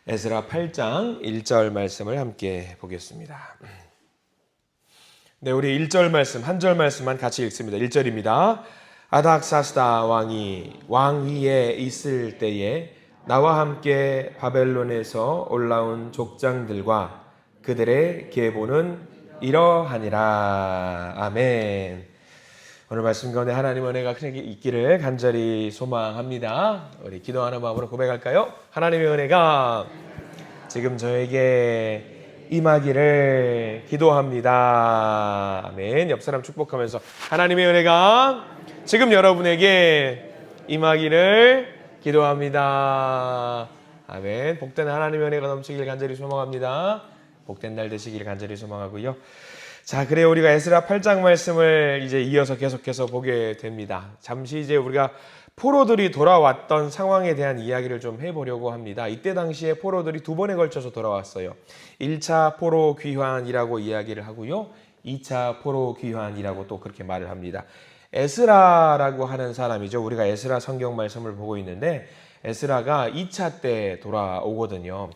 에스라 8장 1절 말씀을 함께 보겠습니다. 네, 우리 1절 말씀, 한 절 말씀만 같이 읽습니다. 1절입니다. 아닥사스다 왕이 왕 위에 있을 때에 나와 함께 바벨론에서 올라온 족장들과 그들의 계보는 이러하니라. 아멘. 오늘 말씀 가운데 하나님 은혜가 크게 있기를 간절히 소망합니다. 우리 기도하는 마음으로 고백할까요? 하나님의 은혜가 지금 저에게 임하기를 기도합니다. 아멘. 옆 사람 축복하면서 하나님의 은혜가 지금 여러분에게 임하기를 기도합니다. 아멘. 복된 하나님의 은혜가 넘치길 간절히 소망합니다. 복된 날 되시길 간절히 소망하고요. 자, 그래요. 우리가 에스라 8장 말씀을 이제 이어서 계속해서 보게 됩니다. 잠시 이제 우리가 포로들이 돌아왔던 상황에 대한 이야기를 좀 해보려고 합니다. 이때 당시에 포로들이 두 번에 걸쳐서 돌아왔어요. 1차 포로 귀환이라고 이야기를 하고요. 2차 포로 귀환이라고 또 그렇게 말을 합니다. 에스라라고 하는 사람이죠. 우리가 에스라 성경 말씀을 보고 있는데 에스라가 2차 때 돌아오거든요.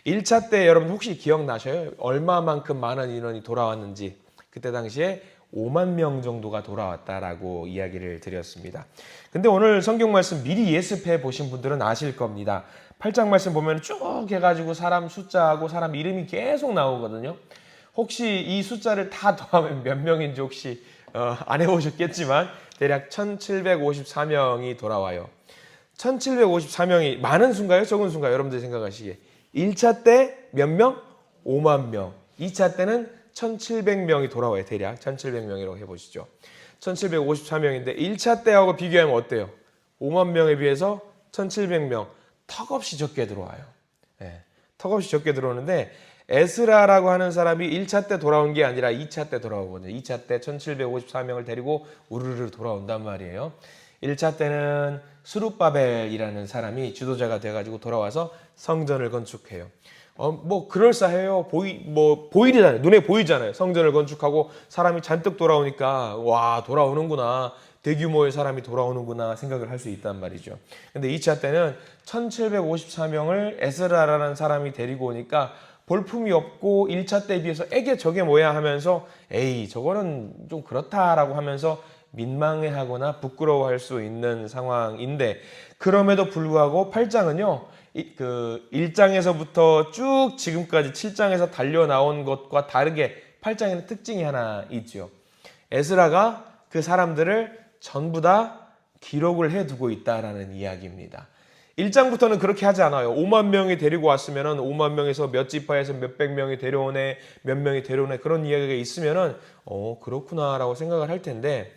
1차 때 여러분 혹시 기억나셔요? 얼마만큼 많은 인원이 돌아왔는지. 그때 당시에 5만 명 정도가 돌아왔다라고 이야기를 드렸습니다. 근데 오늘 성경 말씀 미리 예습해 보신 분들은 아실 겁니다. 8장 말씀 보면 쭉 해가지고 사람 숫자하고 사람 이름이 계속 나오거든요. 혹시 이 숫자를 다 더하면 몇 명인지 혹시 안 해보셨겠지만 대략 1754명이 돌아와요. 1754명이 많은 수인가요? 적은 수인가요? 여러분들이 생각하시기에 1차 때 몇 명? 5만 명. 2차 때는 1700명이 돌아와요. 대략 1700명이라고 해보시죠. 1754명인데 1차 때하고 비교하면 어때요? 5만 명에 비해서 1700명 턱없이 적게 들어와요. 네, 턱없이 적게 들어오는데 에스라라고 하는 사람이 1차 때 돌아온 게 아니라 2차 때 돌아오거든요. 2차 때 1754명을 데리고 우르르 돌아온단 말이에요. 1차 때는 스룹바벨이라는 사람이 지도자가 돼가지고 돌아와서 성전을 건축해요. 뭐 그럴싸해요. 보이잖아요. 눈에 보이잖아요. 성전을 건축하고 사람이 잔뜩 돌아오니까 와, 돌아오는구나. 대규모의 사람이 돌아오는구나 생각을 할 수 있단 말이죠. 근데 2차 때는 1754명을 에스라라는 사람이 데리고 오니까 볼품이 없고 1차 때에 비해서 에게 저게 뭐야 하면서 에이 저거는 좀 그렇다라고 하면서 민망해하거나 부끄러워할 수 있는 상황인데 그럼에도 불구하고 8장은요. 그 1장에서부터 쭉 지금까지 7장에서 달려나온 것과 다르게 8장에는 특징이 하나 있죠. 에스라가 그 사람들을 전부 다 기록을 해두고 있다라는 이야기입니다. 1장부터는 그렇게 하지 않아요. 5만 명이 데리고 왔으면은 5만 명에서 몇 지파에서 몇백 명이 데려오네, 몇 명이 데려오네 그런 이야기가 있으면은 그렇구나라고 생각을 할 텐데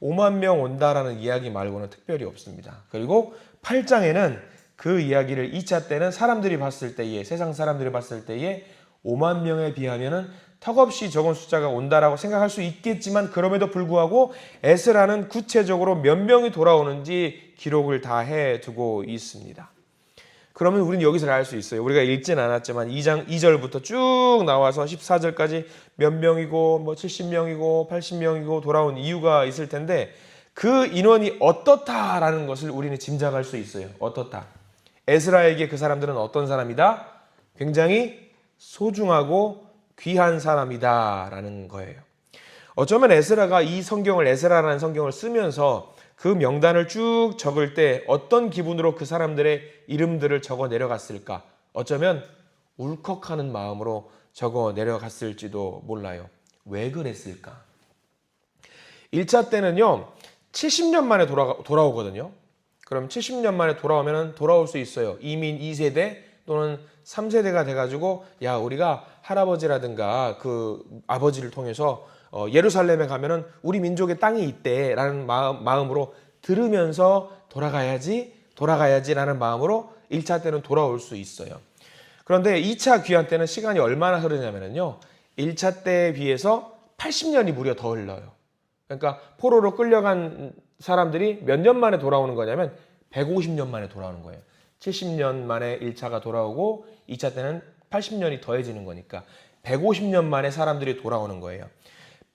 5만 명 온다라는 이야기 말고는 특별히 없습니다. 그리고 8장에는 그 이야기를 2차 때는 사람들이 봤을 때에 세상 사람들이 봤을 때에 5만 명에 비하면은 턱없이 적은 숫자가 온다라고 생각할 수 있겠지만 그럼에도 불구하고 에스라는 구체적으로 몇 명이 돌아오는지 기록을 다 해두고 있습니다. 그러면 우리는 여기서 알 수 있어요. 우리가 읽진 않았지만 2장 2절부터 쭉 나와서 14절까지 몇 명이고 뭐 70명이고 80명이고 돌아온 이유가 있을 텐데 그 인원이 어떻다라는 것을 우리는 짐작할 수 있어요. 어떻다. 에스라에게 그 사람들은 어떤 사람이다? 굉장히 소중하고 귀한 사람이다라는 거예요. 어쩌면 에스라가 이 성경을 에스라라는 성경을 쓰면서 그 명단을 쭉 적을 때 어떤 기분으로 그 사람들의 이름들을 적어 내려갔을까? 어쩌면 울컥하는 마음으로 적어 내려갔을지도 몰라요. 왜 그랬을까? 1차 때는요. 70년 만에 돌아오거든요. 그럼 70년 만에 돌아오면 돌아올 수 있어요. 이민 2세대 또는 3세대가 돼가지고 야 우리가 할아버지라든가 그 아버지를 통해서 예루살렘에 가면은 우리 민족의 땅이 있대라는 마음으로 들으면서 돌아가야지라는 마음으로 1차 때는 돌아올 수 있어요. 그런데 2차 귀환 때는 시간이 얼마나 흐르냐면요. 1차 때에 비해서 80년이 무려 더 흘러요. 그러니까 포로로 끌려간 사람들이 몇 년 만에 돌아오는 거냐면 150년 만에 돌아오는 거예요. 70년 만에 1차가 돌아오고 2차 때는 80년이 더해지는 거니까 150년 만에 사람들이 돌아오는 거예요.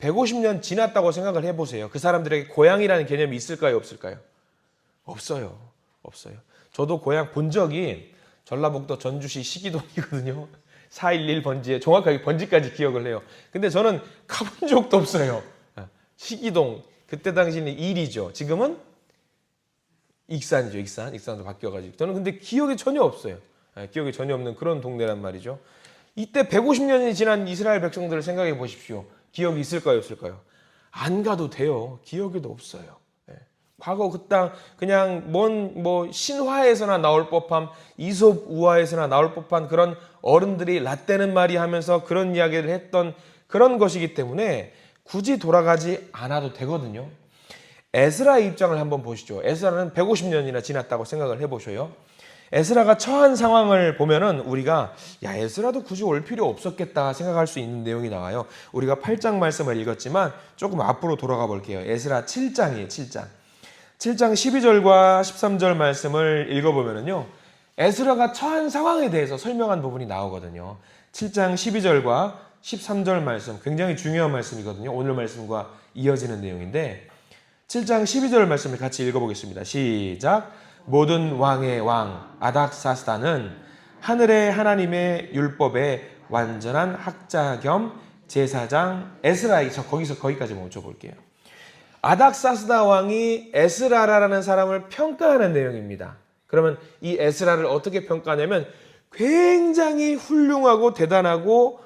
150년 지났다고 생각을 해보세요. 그 사람들에게 고향이라는 개념이 있을까요? 없을까요? 없어요. 저도 고향 본 적이 전라북도 전주시 시기동이거든요. 411 번지에 정확하게 번지까지 기억을 해요. 근데 저는 가본 적도 없어요. 시기동 그때 당시는 일이죠. 지금은 익산이죠. 익산도 바뀌어가지고 저는 근데 기억이 전혀 없어요. 기억이 전혀 없는 그런 동네란 말이죠. 이때 150년이 지난 이스라엘 백성들을 생각해 보십시오. 기억이 있을까요, 없을까요? 안 가도 돼요. 기억에도 없어요. 과거 그 땅 그냥 뭐 신화에서나 나올 법한 이솝 우화에서나 나올 법한 그런 어른들이 라떼는 말이 하면서 그런 이야기를 했던 그런 것이기 때문에 굳이 돌아가지 않아도 되거든요. 에스라의 입장을 한번 보시죠. 에스라는 150년이나 지났다고 생각을 해보셔요. 에스라가 처한 상황을 보면은 우리가 에스라도 굳이 올 필요 없었겠다 생각할 수 있는 내용이 나와요. 우리가 8장 말씀을 읽었지만 조금 앞으로 돌아가 볼게요. 에스라 7장이에요. 7장 12절과 13절 말씀을 읽어보면은요, 에스라가 처한 상황에 대해서 설명한 부분이 나오거든요. 7장 12절과 13절 말씀 굉장히 중요한 말씀이거든요. 오늘 말씀과 이어지는 내용인데 7장 12절 말씀을 같이 읽어보겠습니다. 시작. 모든 왕의 왕 아닥사스다는 하늘의 하나님의 율법의 완전한 학자 겸 제사장 에스라에게, 거기까지 멈춰볼게요. 아닥사스다 왕이 에스라라는 사람을 평가하는 내용입니다. 그러면 이 에스라를 어떻게 평가하냐면 굉장히 훌륭하고 대단하고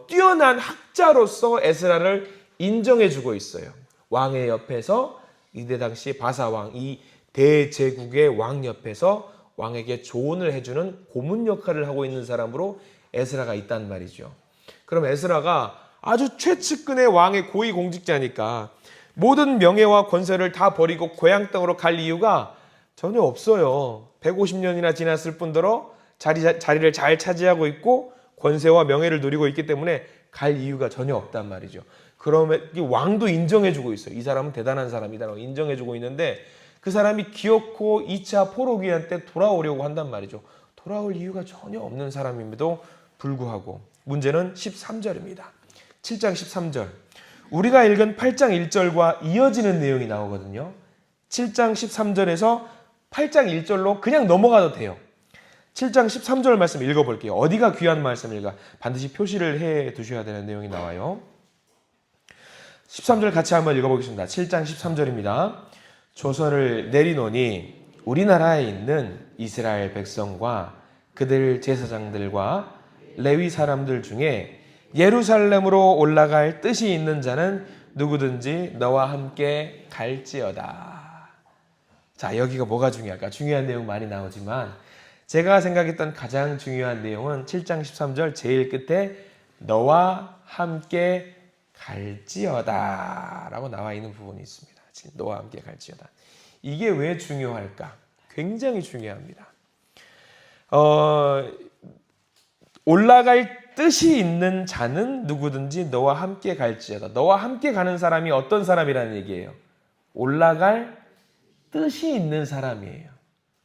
뛰어난 학자로서 에스라를 인정해주고 있어요. 왕의 옆에서 이때 당시 바사왕, 이 대제국의 왕 옆에서 왕에게 조언을 해주는 고문 역할을 하고 있는 사람으로 에스라가 있단 말이죠. 그럼 에스라가 아주 최측근의 왕의 고위 공직자니까 모든 명예와 권세를 다 버리고 고향 땅으로 갈 이유가 전혀 없어요. 150년이나 지났을 뿐더러 자리를 잘 차지하고 있고 권세와 명예를 누리고 있기 때문에 갈 이유가 전혀 없단 말이죠. 그러면 왕도 인정해주고 있어요. 이 사람은 대단한 사람이다라고 인정해주고 있는데 그 사람이 기어코 2차 포로기한 때 돌아오려고 한단 말이죠. 돌아올 이유가 전혀 없는 사람임에도 불구하고 문제는 13절입니다. 7장 13절. 우리가 읽은 8장 1절과 이어지는 내용이 나오거든요. 7장 13절에서 8장 1절로 그냥 넘어가도 돼요. 7장 13절 말씀 읽어볼게요. 어디가 귀한 말씀일까? 반드시 표시를 해 두셔야 되는 내용이 나와요. 13절 같이 한번 읽어보겠습니다. 7장 13절입니다. 조서를 내리노니 우리나라에 있는 이스라엘 백성과 그들 제사장들과 레위 사람들 중에 예루살렘으로 올라갈 뜻이 있는 자는 누구든지 너와 함께 갈지어다. 자, 여기가 뭐가 중요할까? 중요한 내용 많이 나오지만 제가 생각했던 가장 중요한 내용은 7장 13절 제일 끝에 너와 함께 갈지어다 라고 나와 있는 부분이 있습니다. 너와 함께 갈지어다. 이게 왜 중요할까? 굉장히 중요합니다. 올라갈 뜻이 있는 자는 누구든지 너와 함께 갈지어다. 너와 함께 가는 사람이 어떤 사람이라는 얘기예요? 올라갈 뜻이 있는 사람이에요.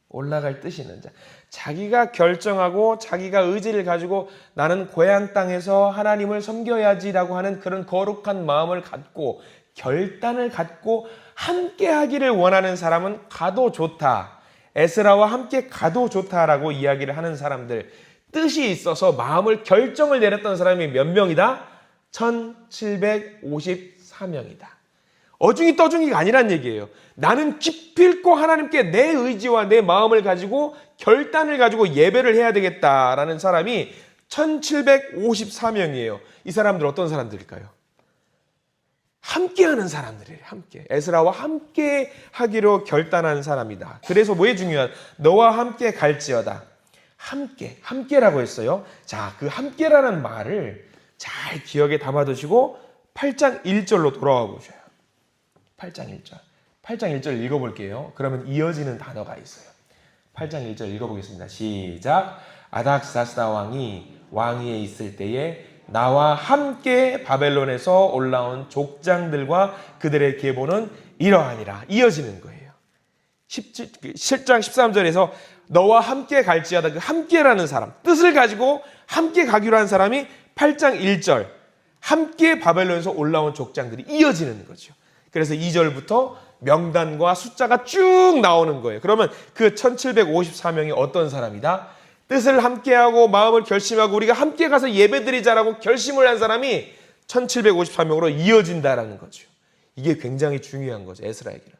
올라갈 뜻이 있는 자. 자기가 결정하고 자기가 의지를 가지고 나는 고향 땅에서 하나님을 섬겨야지라고 하는 그런 거룩한 마음을 갖고 결단을 갖고 함께 하기를 원하는 사람은 가도 좋다. 에스라와 함께 가도 좋다라고 이야기를 하는 사람들, 뜻이 있어서 마음을 결정을 내렸던 사람이 몇 명이다? 1754명이다. 어중이 떠중이가 아니란 얘기예요. 나는 기필코 하나님께 내 의지와 내 마음을 가지고 결단을 가지고 예배를 해야 되겠다라는 사람이 1754명이에요. 이 사람들 어떤 사람들일까요? 함께하는 사람들이에요. 함께. 에스라와 함께 하기로 결단한 사람이다. 그래서 뭐에 중요한? 너와 함께 갈지어다. 함께라고 했어요. 자, 그 함께라는 말을 잘 기억에 담아두시고 8장 1절로 돌아와 보셔요. 8장 1절 읽어볼게요. 그러면 이어지는 단어가 있어요. 8장 1절 읽어보겠습니다. 시작. 아닥사스다 왕이 왕위에 있을 때에 나와 함께 바벨론에서 올라온 족장들과 그들의 계보는 이러하니라. 이어지는 거예요. 7장 13절에서 너와 함께 갈지어다. 그 함께라는 사람, 뜻을 가지고 함께 가기로 한 사람이 8장 1절 함께 바벨론에서 올라온 족장들이 이어지는 거죠. 그래서 2절부터 명단과 숫자가 쭉 나오는 거예요. 그러면 그 1754명이 어떤 사람이다? 뜻을 함께하고 마음을 결심하고 우리가 함께 가서 예배드리자라고 결심을 한 사람이 1753명으로 이어진다라는 거죠. 이게 굉장히 중요한 거죠. 에스라에게는.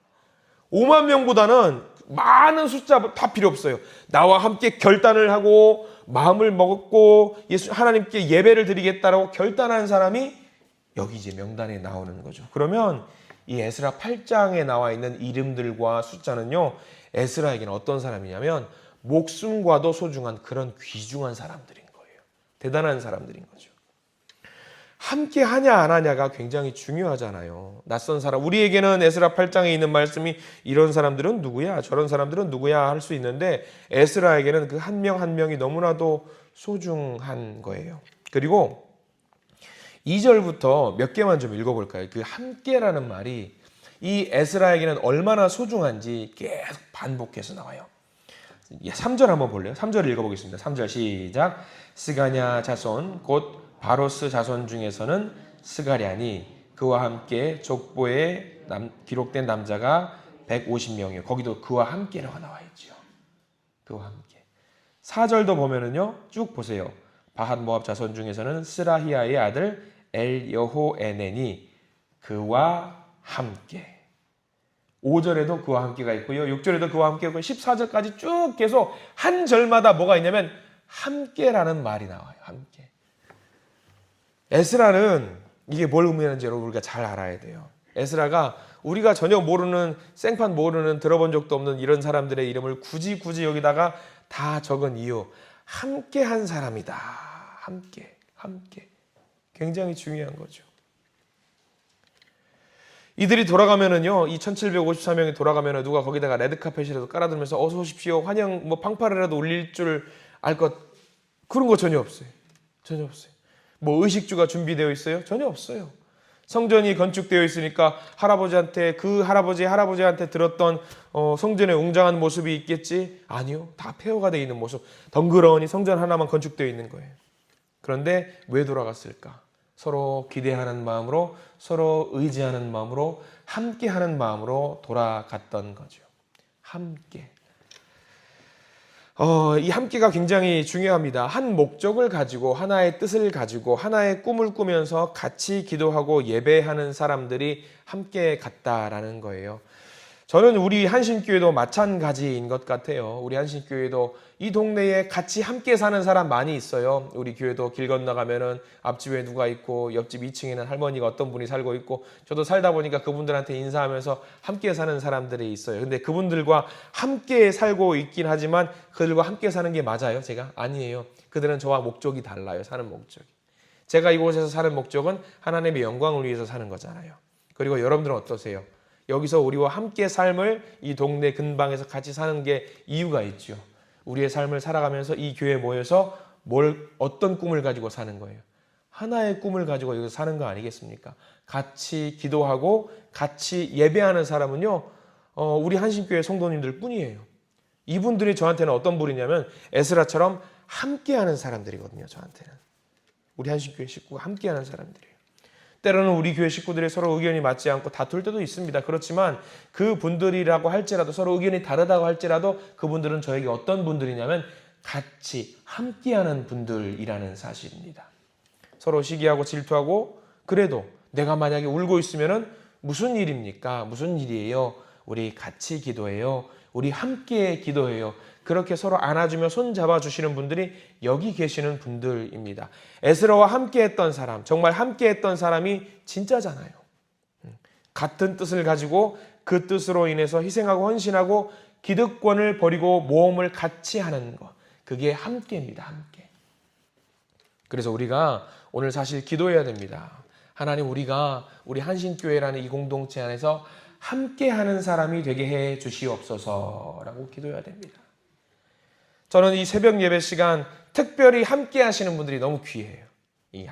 5만 명보다는 많은 숫자 다 필요 없어요. 나와 함께 결단을 하고 마음을 먹었고 하나님께 예배를 드리겠다라고 결단한 사람이 여기 이제 명단에 나오는 거죠. 그러면 이 에스라 8장에 나와 있는 이름들과 숫자는요, 에스라에게는 어떤 사람이냐면 목숨과도 소중한 그런 귀중한 사람들인 거예요. 대단한 사람들인 거죠. 함께 하냐 안 하냐가 굉장히 중요하잖아요. 낯선 사람, 우리에게는 에스라 8장에 있는 말씀이 이런 사람들은 누구야, 저런 사람들은 누구야 할 수 있는데 에스라에게는 그 한 명 한 명이 너무나도 소중한 거예요. 그리고 2절부터 몇 개만 좀 읽어볼까요? 그 함께라는 말이 이 에스라에게는 얼마나 소중한지 계속 반복해서 나와요. 3절 한번 볼래요? 3절 읽어보겠습니다. 3절 시작. 스가냐 자손 곧 바로스 자손 중에서는 스가랴니 그와 함께 족보에 기록된 남자가 150명이에요. 거기도 그와 함께라고 나와 있죠. 그와 함께. 4절도 보면은요, 쭉 보세요. 바핫 모압 자손 중에서는 스라히아의 아들 엘 여호에넨이 그와 함께. 5절에도 그와 함께가 있고요. 6절에도 그와 함께 있고 14절까지 쭉 계속 한 절마다 뭐가 있냐면 함께라는 말이 나와요. 함께. 에스라는 이게 뭘 의미하는지 여러분 우리가 잘 알아야 돼요. 에스라가 우리가 전혀 모르는 생판 모르는 들어본 적도 없는 이런 사람들의 이름을 굳이 여기다가 다 적은 이유. 함께한 사람이다. 함께. 굉장히 중요한 거죠. 이들이 돌아가면은요, 이 1754명이 돌아가면은 누가 거기다가 레드카펫이라도 깔아두면서 어서 오십시오, 환영, 판파르라도 울릴 줄 알 것, 그런 거 전혀 없어요. 전혀 없어요. 의식주가 준비되어 있어요? 전혀 없어요. 성전이 건축되어 있으니까 할아버지한테 들었던 성전의 웅장한 모습이 있겠지? 아니요. 다 폐허가 되어 있는 모습. 덩그러니 성전 하나만 건축되어 있는 거예요. 그런데 왜 돌아갔을까? 서로 기대하는 마음으로, 서로 의지하는 마음으로, 함께하는 마음으로 돌아갔던 거죠. 함께. 이 함께가 굉장히 중요합니다. 한 목적을 가지고, 하나의 뜻을 가지고, 하나의 꿈을 꾸면서 같이 기도하고 예배하는 사람들이 함께 갔다라는 거예요. 저는 우리 한신교회도 마찬가지인 것 같아요. 우리 한신교회도 이 동네에 같이 함께 사는 사람 많이 있어요. 우리 교회도 길 건너가면은 앞집에 누가 있고 옆집 2층에는 할머니가 어떤 분이 살고 있고 저도 살다 보니까 그분들한테 인사하면서 함께 사는 사람들이 있어요. 근데 그분들과 함께 살고 있긴 하지만 그들과 함께 사는 게 맞아요? 제가? 아니에요. 그들은 저와 목적이 달라요. 사는 목적이. 제가 이곳에서 사는 목적은 하나님의 영광을 위해서 사는 거잖아요. 그리고 여러분들은 어떠세요? 여기서 우리와 함께 삶을 이 동네 근방에서 같이 사는 게 이유가 있죠. 우리의 삶을 살아가면서 이 교회에 모여서 어떤 꿈을 가지고 사는 거예요? 하나의 꿈을 가지고 여기서 사는 거 아니겠습니까? 같이 기도하고 같이 예배하는 사람은요, 우리 한신교회 성도님들 뿐이에요. 이분들이 저한테는 어떤 분이냐면 에스라처럼 함께하는 사람들이거든요. 저한테는. 우리 한신교회 식구가 함께하는 사람들이에요. 때로는 우리 교회 식구들이 서로 의견이 맞지 않고 다툴 때도 있습니다. 그렇지만 그분들이라고 할지라도 서로 의견이 다르다고 할지라도 그분들은 저에게 어떤 분들이냐면 같이 함께하는 분들이라는 사실입니다. 서로 시기하고 질투하고 그래도 내가 만약에 울고 있으면은 무슨 일입니까? 무슨 일이에요? 우리 같이 기도해요. 우리 함께 기도해요. 그렇게 서로 안아주며 손잡아 주시는 분들이 여기 계시는 분들입니다. 에스라와 함께했던 사람, 정말 함께했던 사람이 진짜잖아요. 같은 뜻을 가지고 그 뜻으로 인해서 희생하고 헌신하고 기득권을 버리고 모험을 같이 하는 것. 그게 함께입니다. 함께. 그래서 우리가 오늘 사실 기도해야 됩니다. 하나님, 우리가 우리 한신교회라는 이 공동체 안에서 함께하는 사람이 되게 해 주시옵소서라고 기도해야 됩니다. 저는 이 새벽 예배 시간 특별히 함께 하시는 분들이 너무 귀해요.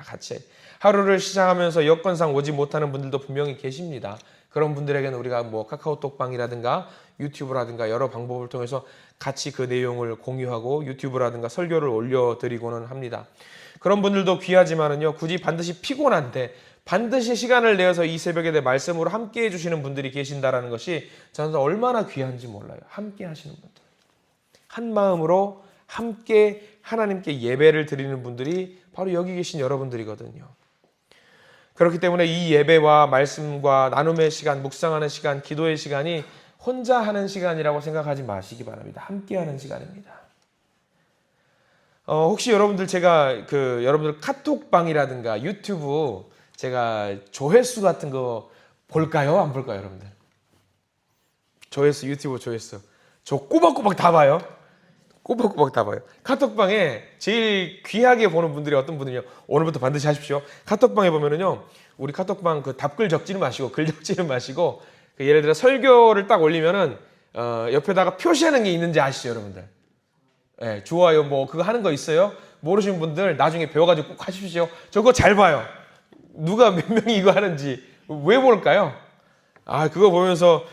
같이 하루를 시작하면서 여건상 오지 못하는 분들도 분명히 계십니다. 그런 분들에게는 우리가 카카오톡방이라든가 유튜브라든가 여러 방법을 통해서 같이 그 내용을 공유하고 유튜브라든가 설교를 올려드리고는 합니다. 그런 분들도 귀하지만은요, 굳이 반드시 피곤한데 반드시 시간을 내어서 이 새벽에 내 말씀으로 함께 해주시는 분들이 계신다라는 것이 저는 얼마나 귀한지 몰라요. 함께 하시는 분들. 한 마음으로 함께 하나님께 예배를 드리는 분들이 바로 여기 계신 여러분들이거든요. 그렇기 때문에 이 예배와 말씀과 나눔의 시간, 묵상하는 시간, 기도의 시간이 혼자 하는 시간이라고 생각하지 마시기 바랍니다. 함께 하는 시간입니다. 혹시 여러분들 제가 여러분들 카톡방이라든가 유튜브 제가 조회수 같은 거 볼까요? 안 볼까요, 여러분들? 조회수, 유튜브 조회수. 저 꼬박꼬박 다 봐요. 꼬박꼬박 다 봐요. 카톡방에 제일 귀하게 보는 분들이 어떤 분들이요? 오늘부터 반드시 하십시오. 카톡방에 보면은요, 우리 카톡방 답글 적지는 마시고, 글 적지는 마시고, 예를 들어 설교를 딱 올리면은, 옆에다가 표시하는 게 있는지 아시죠, 여러분들? 예, 좋아요. 뭐, 그거 하는 거 있어요? 모르시는 분들 나중에 배워가지고 꼭 하십시오. 저거 잘 봐요. 누가 몇 명이 이거 하는지. 왜 볼까요? 그거 보면서,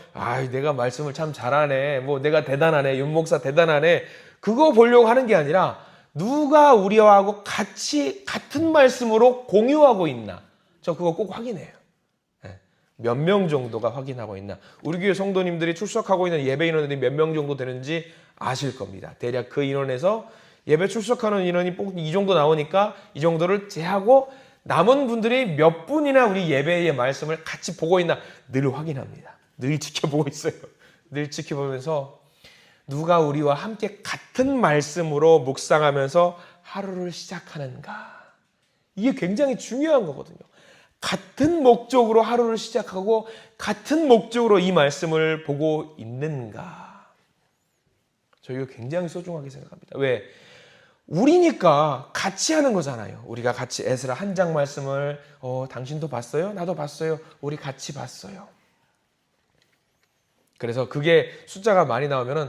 내가 말씀을 참 잘하네. 뭐, 내가 대단하네. 윤 목사 대단하네. 그거 보려고 하는 게 아니라, 누가 우리하고 같은 말씀으로 공유하고 있나. 저 그거 꼭 확인해요. 몇 명 정도가 확인하고 있나. 우리 교회 성도님들이 출석하고 있는 예배 인원들이 몇 명 정도 되는지 아실 겁니다. 대략 그 인원에서 예배 출석하는 인원이 꼭 이 정도 나오니까 이 정도를 제하고 남은 분들이 몇 분이나 우리 예배의 말씀을 같이 보고 있나 늘 확인합니다. 늘 지켜보고 있어요. 늘 지켜보면서 누가 우리와 함께 같은 말씀으로 묵상하면서 하루를 시작하는가. 이게 굉장히 중요한 거거든요. 같은 목적으로 하루를 시작하고 같은 목적으로 이 말씀을 보고 있는가. 저 이거 굉장히 소중하게 생각합니다. 왜? 우리니까 같이 하는 거잖아요. 우리가 같이 에스라 한 장 말씀을 당신도 봤어요? 나도 봤어요. 우리 같이 봤어요. 그래서 그게 숫자가 많이 나오면은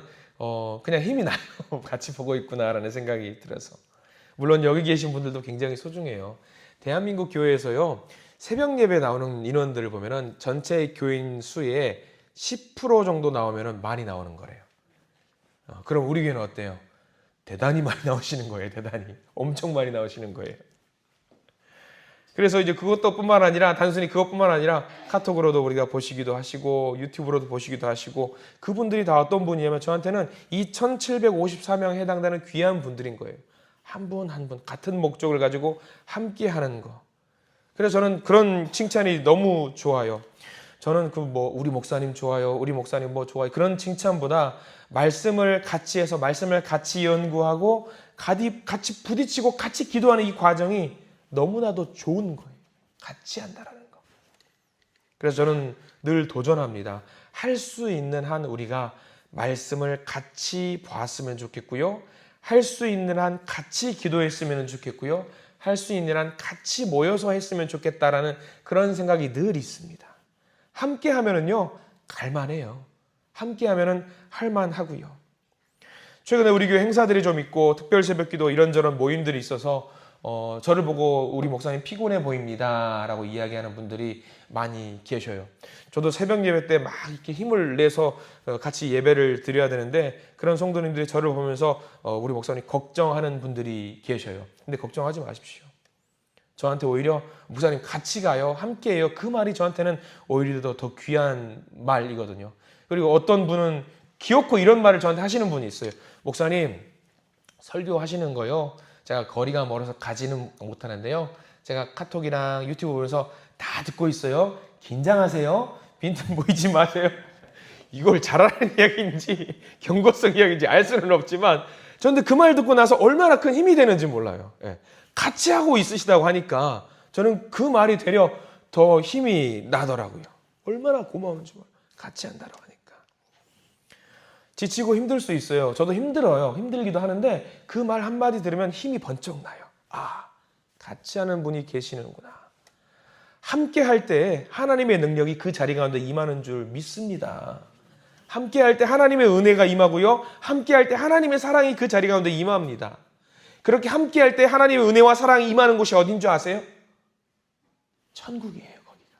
그냥 힘이 나요. 같이 보고 있구나라는 생각이 들어서. 물론 여기 계신 분들도 굉장히 소중해요. 대한민국 교회에서요. 새벽 예배 나오는 인원들을 보면은 전체 교인 수의 10% 정도 나오면은 많이 나오는 거래요. 그럼 우리 교회는 어때요? 대단히 많이 나오시는 거예요. 대단히. 엄청 많이 나오시는 거예요. 그래서 이제 그것뿐만 아니라 단순히 그것뿐만 아니라 카톡으로도 우리가 보시기도 하시고 유튜브로도 보시기도 하시고 그분들이 다 어떤 분이냐면 저한테는 이 1754명에 해당되는 귀한 분들인 거예요. 한 분 한 분 같은 목적을 가지고 함께 하는 거. 그래서 저는 그런 칭찬이 너무 좋아요. 저는 우리 목사님 좋아요. 우리 목사님 뭐 좋아요. 그런 칭찬보다 말씀을 같이 해서 말씀을 같이 연구하고 같이 부딪히고 같이 기도하는 이 과정이 너무나도 좋은 거예요. 같이 한다라는 거. 그래서 저는 늘 도전합니다. 할 수 있는 한 우리가 말씀을 같이 보았으면 좋겠고요. 할 수 있는 한 같이 기도했으면 좋겠고요. 할 수 있는 한 같이 모여서 했으면 좋겠다라는 그런 생각이 늘 있습니다. 함께 하면은요, 갈만해요. 함께 하면은 할만하고요. 최근에 우리 교회 행사들이 좀 있고 특별 새벽기도 이런저런 모임들이 있어서 저를 보고 우리 목사님 피곤해 보입니다 라고 이야기하는 분들이 많이 계셔요. 저도 새벽 예배 때 막 이렇게 힘을 내서 같이 예배를 드려야 되는데 그런 성도님들이 저를 보면서 우리 목사님 걱정하는 분들이 계셔요. 근데 걱정하지 마십시오. 저한테 오히려 목사님 같이 가요. 함께 해요. 그 말이 저한테는 오히려 더 귀한 말이거든요. 그리고 어떤 분은 귀엽고 이런 말을 저한테 하시는 분이 있어요. 목사님 설교하시는 거요. 제가 거리가 멀어서 가지는 못하는데요. 제가 카톡이랑 유튜브 보면서 다 듣고 있어요. 긴장하세요. 빈틈 보이지 마세요. 이걸 잘하는 이야기인지 경고성 이야기인지 알 수는 없지만 저는 그 말 듣고 나서 얼마나 큰 힘이 되는지 몰라요. 예. 같이 하고 있으시다고 하니까 저는 그 말이 되려 더 힘이 나더라고요. 얼마나 고마운지 몰라요. 같이 한다고 하니까. 지치고 힘들 수 있어요. 저도 힘들어요. 힘들기도 하는데 그 말 한마디 들으면 힘이 번쩍 나요. 같이 하는 분이 계시는구나. 함께 할 때 하나님의 능력이 그 자리 가운데 임하는 줄 믿습니다. 함께 할 때 하나님의 은혜가 임하고요. 함께 할 때 하나님의 사랑이 그 자리 가운데 임합니다. 그렇게 함께 할 때 하나님의 은혜와 사랑이 임하는 곳이 어딘 줄 아세요? 천국이에요. 거기가.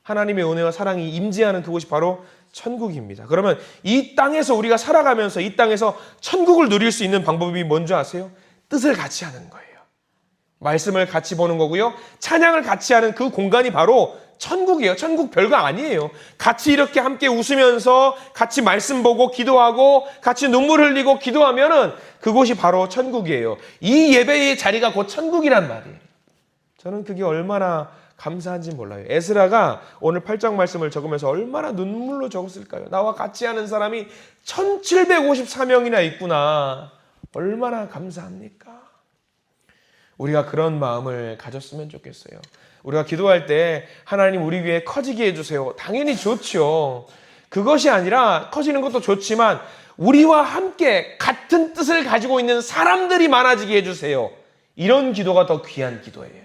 하나님의 은혜와 사랑이 임재하는 그곳이 바로 천국입니다. 그러면 이 땅에서 우리가 살아가면서 이 땅에서 천국을 누릴 수 있는 방법이 뭔지 아세요? 뜻을 같이 하는 거예요. 말씀을 같이 보는 거고요. 찬양을 같이 하는 그 공간이 바로 천국이에요. 천국 별거 아니에요. 같이 이렇게 함께 웃으면서 같이 말씀 보고 기도하고 같이 눈물 흘리고 기도하면은 그곳이 바로 천국이에요. 이 예배의 자리가 곧 천국이란 말이에요. 저는 그게 얼마나 감사한지 몰라요. 에스라가 오늘 8장 말씀을 적으면서 얼마나 눈물로 적었을까요? 나와 같이 하는 사람이 1754명이나 있구나. 얼마나 감사합니까? 우리가 그런 마음을 가졌으면 좋겠어요. 우리가 기도할 때 하나님 우리 교회 커지게 해주세요. 당연히 좋죠. 그것이 아니라 커지는 것도 좋지만 우리와 함께 같은 뜻을 가지고 있는 사람들이 많아지게 해주세요. 이런 기도가 더 귀한 기도예요.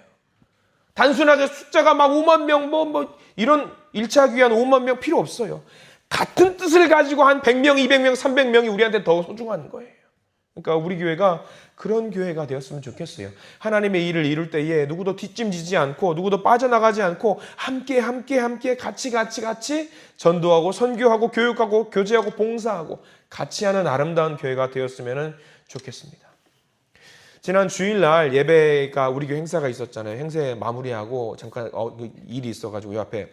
단순하게 숫자가 막 5만 명 이런 1차 귀한 5만 명 필요 없어요. 같은 뜻을 가지고 한 100명, 200명, 300명이 우리한테 더 소중한 거예요. 그러니까 우리 교회가 그런 교회가 되었으면 좋겠어요. 하나님의 일을 이룰 때에 누구도 뒷짐지지 않고 누구도 빠져나가지 않고 함께 같이 전도하고 선교하고 교육하고 교제하고 봉사하고 같이 하는 아름다운 교회가 되었으면 좋겠습니다. 지난 주일날 예배가 우리 교회 행사가 있었잖아요. 행사 마무리하고 잠깐 일이 있어가지고 이 앞에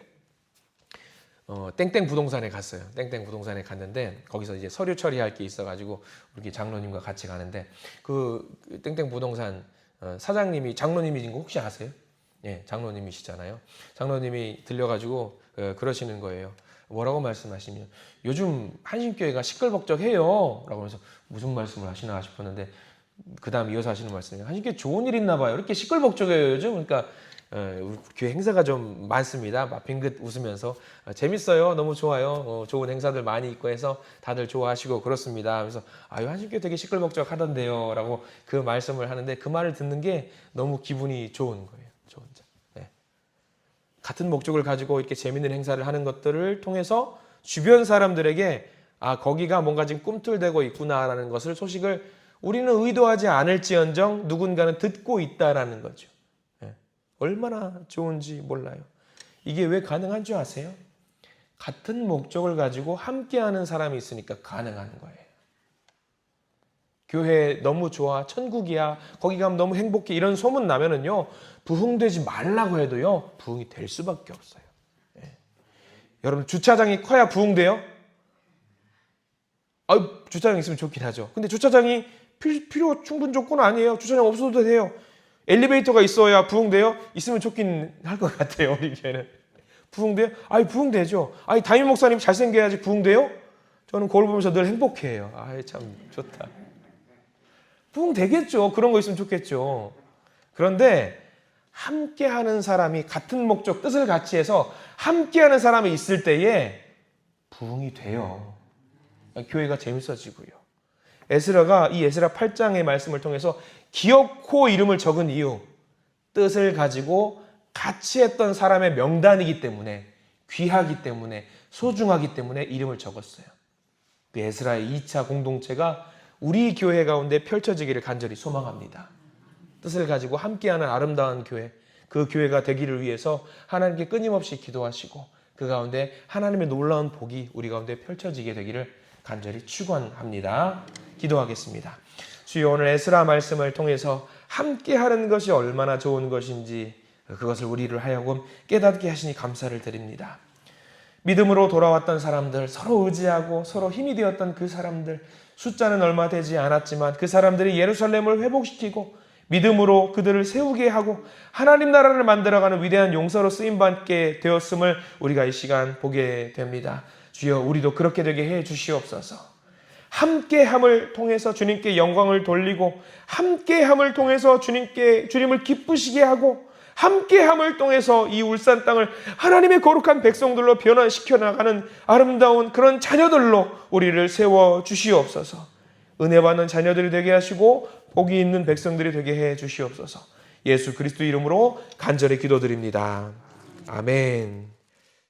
땡땡 부동산에 갔어요. 땡땡 부동산에 갔는데 거기서 이제 서류 처리할 게 있어가지고 우리 장로님과 같이 가는데 그 땡땡 부동산 사장님이 장로님이신 거 혹시 아세요? 예, 장로님이시잖아요. 장로님이 들려가지고 그러시는 거예요. 뭐라고 말씀하시면 요즘 한신교회가 시끌벅적해요. 라고 하면서 무슨 말씀을 하시나 싶었는데 그 다음 이어서 하시는 말씀이에요. 한신교회 좋은 일 있나 봐요. 이렇게 시끌벅적해요 요즘. 그러니까 우리 교회 행사가 좀 많습니다. 빙긋 웃으면서 재밌어요. 너무 좋아요. 좋은 행사들 많이 있고 해서 다들 좋아하시고 그렇습니다. 그래서 한신교회 되게 시끌벅적하던데요. 라고 그 말씀을 하는데 그 말을 듣는 게 너무 기분이 좋은 거예요. 저 혼자. 네. 같은 목적을 가지고 이렇게 재밌는 행사를 하는 것들을 통해서 주변 사람들에게 거기가 뭔가 지금 꿈틀대고 있구나라는 것을 소식을 우리는 의도하지 않을지언정 누군가는 듣고 있다라는 거죠. 얼마나 좋은지 몰라요. 이게 왜 가능한 줄 아세요? 같은 목적을 가지고 함께하는 사람이 있으니까 가능한 거예요. 교회 너무 좋아, 천국이야, 거기 가면 너무 행복해 이런 소문 나면은요 부흥되지 말라고 해도요 부흥이 될 수밖에 없어요. 여러분 주차장이 커야 부흥돼요? 주차장 있으면 좋긴 하죠. 근데 주차장이 필요 충분 조건 아니에요. 주차장 없어도 돼요. 엘리베이터가 있어야 부흥돼요? 있으면 좋긴 할 것 같아요. 우리 교회는. 부흥돼요? 부흥되죠. 담임 목사님 잘생겨야지 부흥돼요? 저는 그걸 보면서 늘 행복해요. 참 좋다. 부흥되겠죠. 그런 거 있으면 좋겠죠. 그런데 함께하는 사람이 같은 목적, 뜻을 같이 해서 함께하는 사람이 있을 때에 부흥이 돼요. 교회가 재밌어지고요. 에스라가 이 에스라 8장의 말씀을 통해서 기어코 이름을 적은 이유, 뜻을 가지고 같이 했던 사람의 명단이기 때문에 귀하기 때문에 소중하기 때문에 이름을 적었어요. 그 에스라의 2차 공동체가 우리 교회 가운데 펼쳐지기를 간절히 소망합니다. 뜻을 가지고 함께하는 아름다운 교회, 그 교회가 되기를 위해서 하나님께 끊임없이 기도하시고 그 가운데 하나님의 놀라운 복이 우리 가운데 펼쳐지게 되기를 간절히 축원합니다. 기도하겠습니다. 주여 오늘 에스라 말씀을 통해서 함께하는 것이 얼마나 좋은 것인지 그것을 우리를 하여금 깨닫게 하시니 감사를 드립니다. 믿음으로 돌아왔던 사람들, 서로 의지하고 서로 힘이 되었던 그 사람들, 숫자는 얼마 되지 않았지만 그 사람들이 예루살렘을 회복시키고 믿음으로 그들을 세우게 하고 하나님 나라를 만들어가는 위대한 용사로 쓰임받게 되었음을 우리가 이 시간 보게 됩니다. 주여 우리도 그렇게 되게 해 주시옵소서. 함께함을 통해서 주님께 영광을 돌리고 함께함을 통해서 주님을 기쁘시게 하고 함께함을 통해서 이 울산 땅을 하나님의 거룩한 백성들로 변화시켜 나가는 아름다운 그런 자녀들로 우리를 세워 주시옵소서. 은혜 받는 자녀들이 되게 하시고 복이 있는 백성들이 되게 해 주시옵소서. 예수 그리스도 이름으로 간절히 기도드립니다. 아멘.